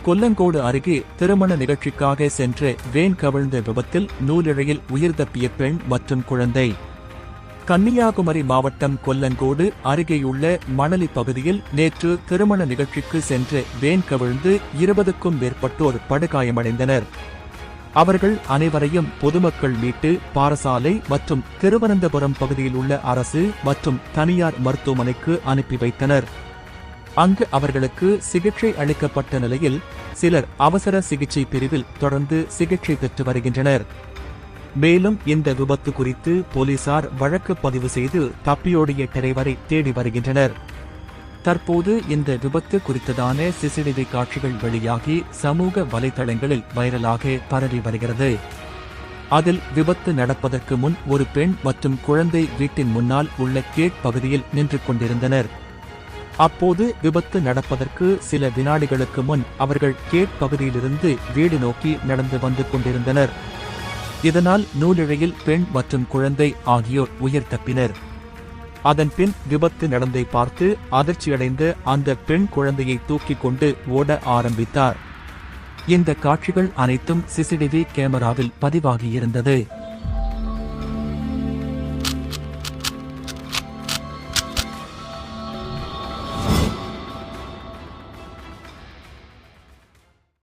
கொல்லங்கோடு அருகே திருமண நிகழ்ச்சிக்காக சென்ற வேன் கவிழ்ந்த விபத்தில் நூலிழையில் உயிர் தப்பிய பெண் மற்றும் குழந்தை. கன்னியாகுமரி மாவட்டம் கொல்லங்கோடு அருகேயுள்ள மணலி பகுதியில் நேற்று திருமண நிகழ்ச்சிக்கு சென்ற வேன் கவிழ்ந்து 20க்கும் மேற்பட்டோர் படுகாயமடைந்தனர். அவர்கள் அனைவரையும் பொதுமக்கள் மீட்டு பாரசாலை மற்றும் திருவனந்தபுரம் பகுதியில் உள்ள அரசு மற்றும் தனியார் மருத்துவமனைக்கு அனுப்பி வைத்தனர். அங்கு அவர்களுக்கு சிகிச்சை அளிக்கப்பட்ட நிலையில் சிலர் அவசர சிகிச்சை பிரிவில் தொடர்ந்து சிகிச்சை பெற்று வருகின்றனர். மேலும் இந்த விபத்து குறித்து போலீசார் வழக்கு பதிவு செய்து தப்பியோடிய டிரைவரை தேடி வருகின்றனர். தற்போது இந்த விபத்து குறித்ததான சிசிடிவி காட்சிகள் வெளியாகி சமூக வலைதளங்களில் வைரலாக பரவி வருகிறது. அதில் விபத்து நடப்பதற்கு முன் ஒரு பெண் மற்றும் குழந்தை வீட்டின் முன்னால் உள்ள கேட் பகுதியில் நின்று கொண்டிருந்தனர். அப்போது விபத்து நடப்பதற்கு சில வினாடிகளுக்கு முன் அவர்கள் கேட் பகுதியிலிருந்து வீடு நோக்கி நடந்து வந்து கொண்டிருந்தனர். இதனால் நூலிழையில் பெண் மற்றும் குழந்தை ஆகியோர் உயிர் தப்பினர். அதன்பின் விபத்து நடந்ததை பார்த்து அதிர்ச்சியடைந்த அந்த பெண் குழந்தையை தூக்கிக் கொண்டு ஓட ஆரம்பித்தார். இந்த காட்சிகள் அனைத்தும் சிசிடிவி கேமராவில் பதிவாகியிருந்தது.